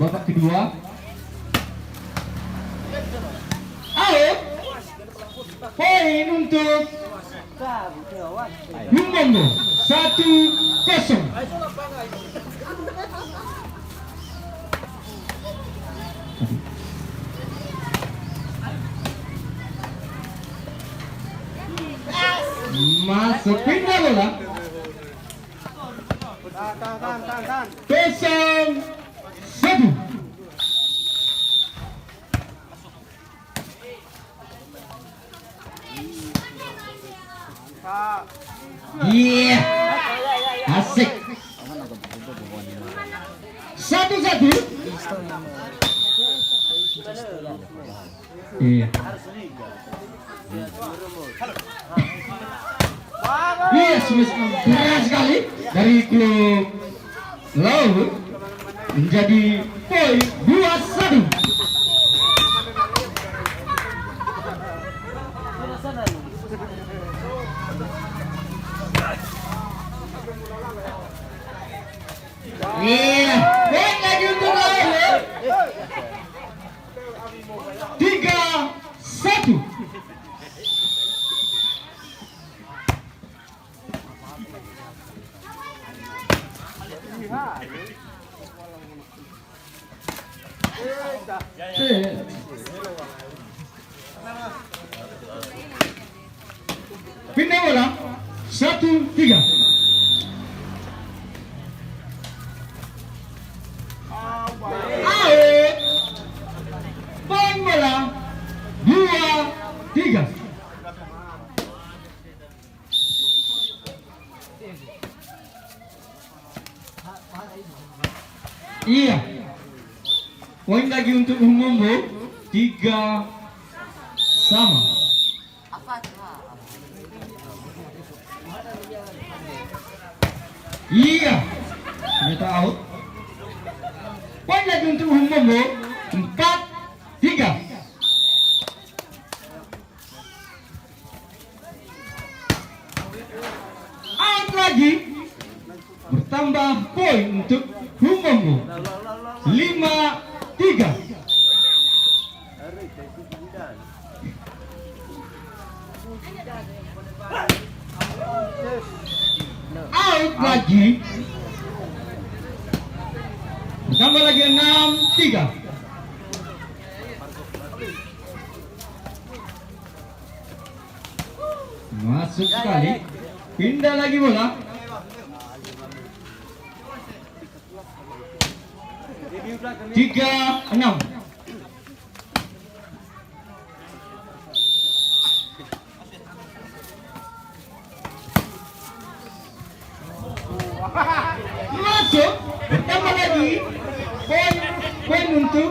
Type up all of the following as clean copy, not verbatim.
babak kedua. Out. Poin untuk Hilimböwö 1-0. Masuk pindah bola. Kosong 1. Iya, asik. 1-1. Iya. Yes, keras sekali dari klub Gulo menjadi poin 2-1. Iya, poin lagi untuk oleh. 3-1. Pindah bola 1-3. Out. Poin bola 2-3. Iya. Poin lagi untuk Hilimböwö 3 sama. Iya. Ternyata out. Poin lagi untuk Hilimböwö 4-3. Out lagi. Bertambah poin untuk Hilimböwö 5-3. Out lagi. Tambah lagi 6-3. Masuk sekali. Pindah lagi bola. 3-6. Masuk. Bertambah lagi poin untuk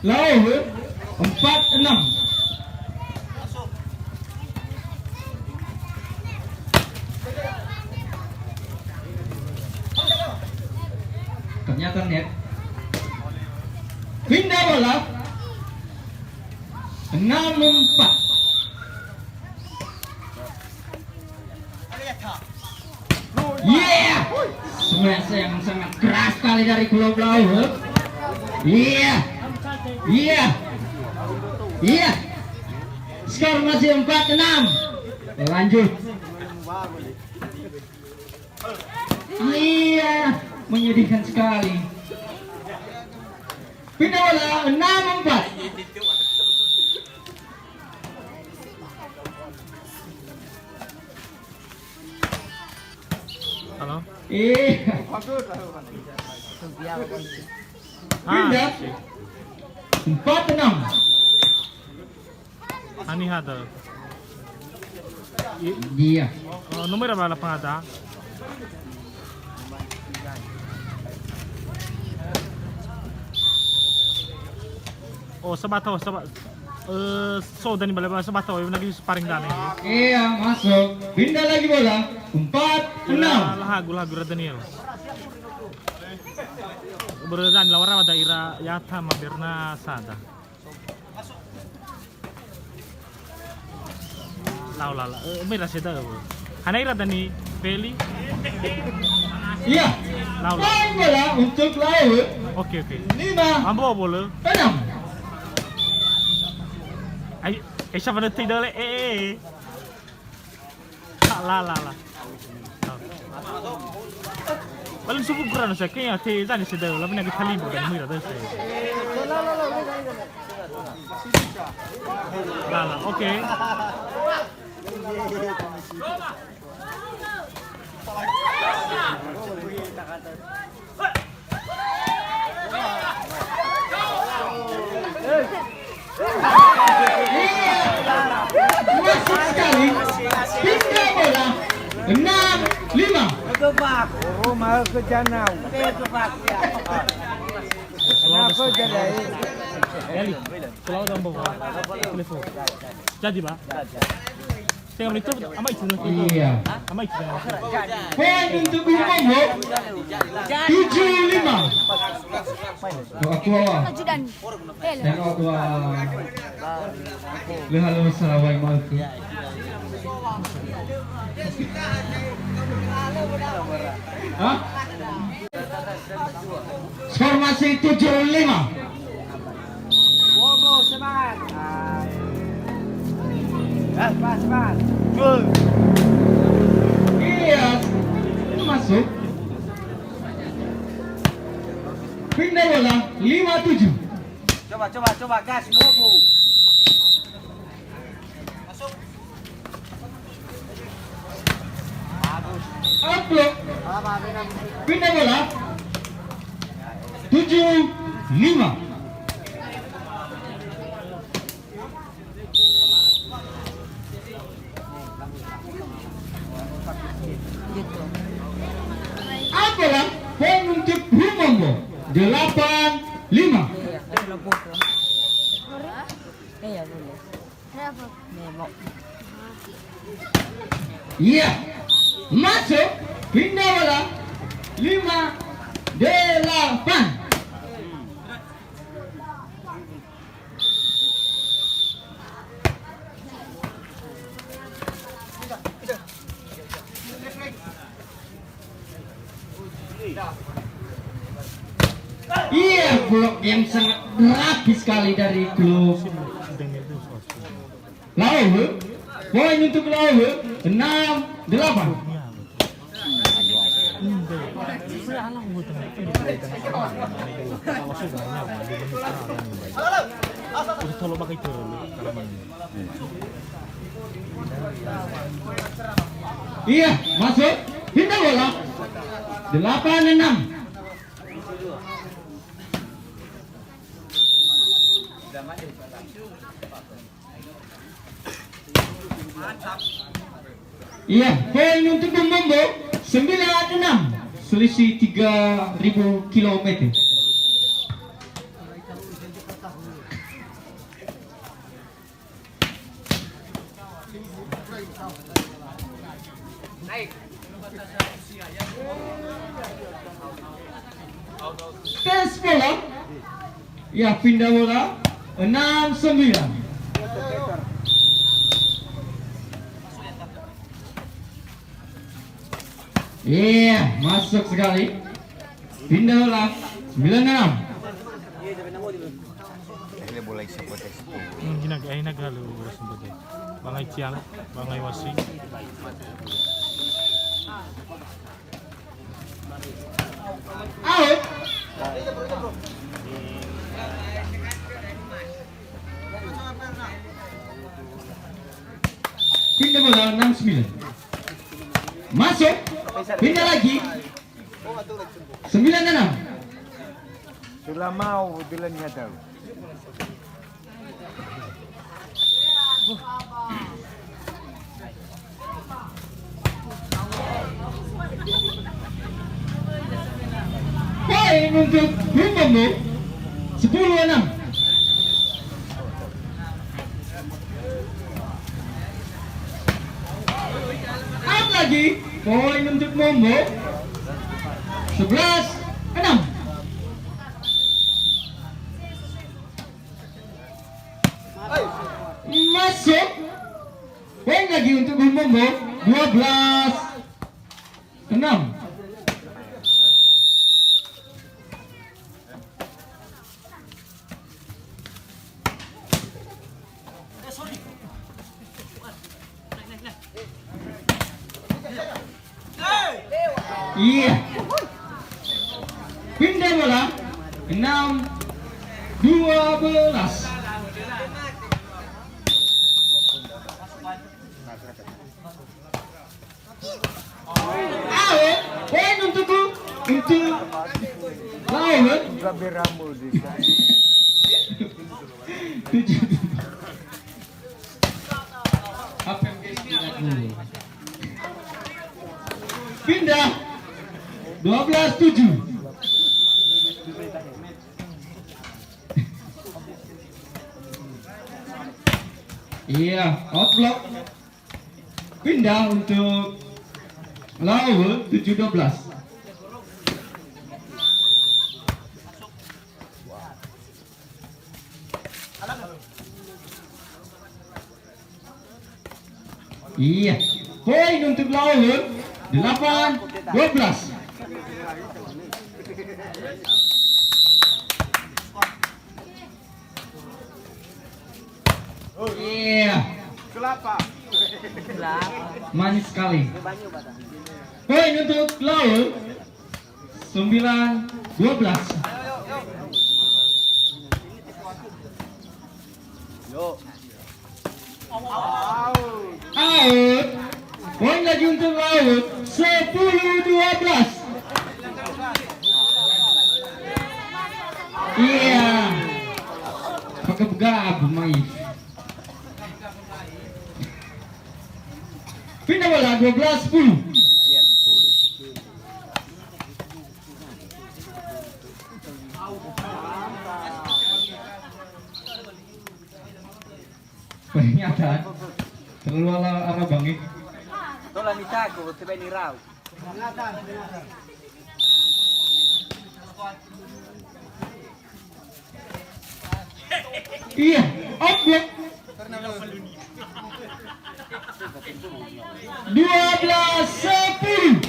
Gulo 4-6. Ternyata net. Pindah bola 6-4. Yeah, smash yang sangat keras sekali dari Gulo. Iya, iya, iya. Skor masih 4-6. Lanjut. Iya, menyedihkan sekali. Pindah bola 6-4. Halo? Iya. Pindah 4-6. Ani hada. Iya. Numero berapa lapangan? Oh, sabato. So dan balik sabato, yung naging sparring dami. Iya, masuk. Pindah lagi bola 4-6. Lagu Daniel. Berudan lawan daerah Yata Maberna Sada. Laula, mira seda. Hanaira Dani Peli. Iya. Laut. Poin bola untuk laut. Oke. 5, Ambo boleh. 6. Siapa nak tidak le? Lah. Paling subuh kurang saya kayaknya teh jadi sedang. Lalu nak kita libu dan murah dah saya. Lah. Oke. Masuk sekali. Pindah bola. 6-5. Tebak. Oh, mahal ke janau. Tebak ya. Kenapa jadi? Eli, kalau dah bawa telefon. Jadi bah. Tengah itu, amai itu. Iya. Amai itu. Poin untuk Hilimböwö. 7-5. Aku awak. Dan aku halo Sarawak malku. Hah? Skor masih 7-5. Bobo semangat. Semangat. Gol. Iya. Masuk. Pindah bola 5-7. Coba gas Bobo. Upload. Pindah bola 7-5. Apalah poin untuk Hilimböwö 8-5. Iya. Masuk. Pindah bola 5-8. Iya, blok yang sangat rapi sekali dari klub Lawe. Poin untuk Lawe 6-8. Tolong pakai itu. Iya, masuk. Pindah bola 8-6. Iya, poin untuk Hilimböwö 9-6. Selisih 3.000 kilometer. Tes bola. Ya, pindah bola 6-9. Iya, masuk sekali. Pindah bola 9-6. Ginagalo sempat deh. Bangai tiang, bangai wasi. Out. Pindah bola 6-9. Masuk. Pindah lagi 9-6. Sudah mau bilangnya tahu. Poin untuk Hilimböwö 10-6. Out lagi. Poin untuk Hilimböwö 11-6. Masuk. Poin lagi untuk Hilimböwö 12-6. Iya. Pindah bola. 6-12. Out. Poin untukku. Untuk lawan. Gabi rambut di sana. 7. Apa yang guys? Pindah 12-7. Iya, outblock. Pindah untuk lawan 7-12. Iya, poin untuk lawan 8-12. Iya. Kelapa. Manis sekali. Poin untuk lawan 9-12. Out. Poin lagi untuk lawan 10-12. Iya. Pakai begab main. Pindah bola 12-10. Pernyataan terlalu ala bangi. Tolong ditaku, tiba ini raw. Iya, outblock. 12-10.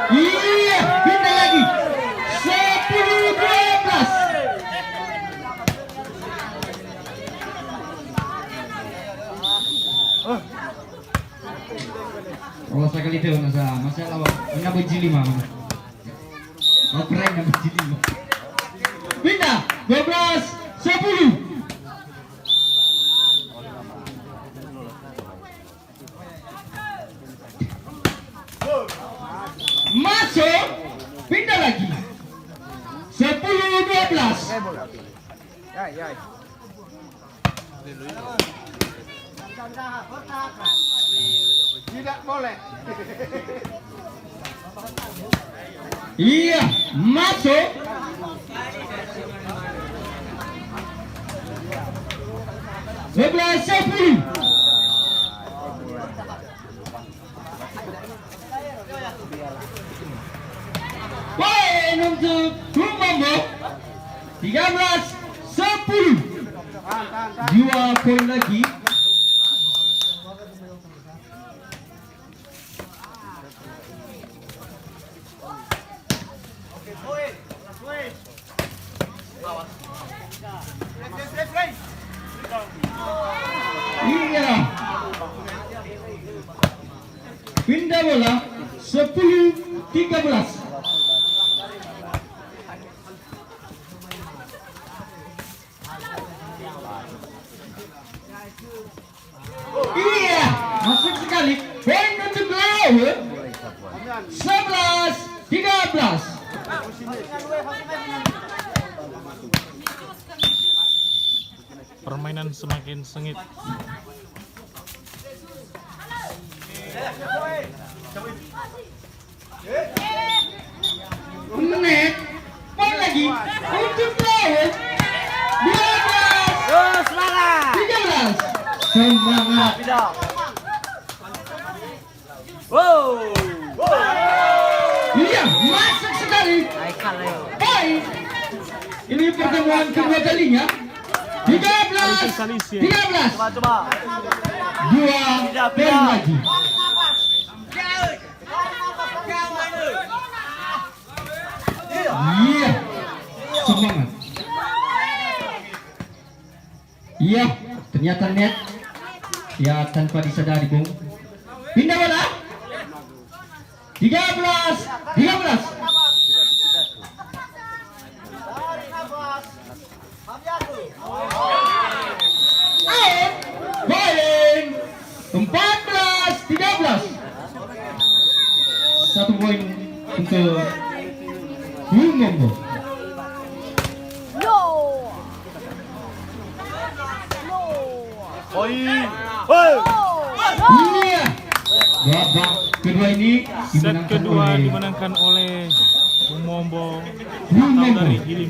Iya, pindah lagi 10-12. Kalau sekali itu masa lawan enggak bejili mah. Oh keren enggak bejili mah. Pindah 12-10. Masuk, pindah lagi 10-12. Ya. Tidak boleh. Iya, masuk. Sebelas 10. Poin untuk Hilimböwö 13-10. 2 poin lagi. Iya. Pindah bola 10-13. Iya, masuk sekali. Poin untuk lawan 11-13. Permainan semakin sengit. Menit. Poin lagi untuk lawan 12-13. Semangat. Wow. Iya, masuk sekali. Poin. Ini pertemuan kedua kalinya. 13-13. Coba. 2 poin lagi. Iya, semangat. Iya, ternyata net. Ya tanpa disadari Bung. Pindah bola. 13. Poin 14-13. 1 poin untuk Hilimböwö. Iya. Babak kedua ini Set dimenangkan kedua oleh dimenangkan oleh Hilimböwö Hilimböwö. dari Hilimböwö.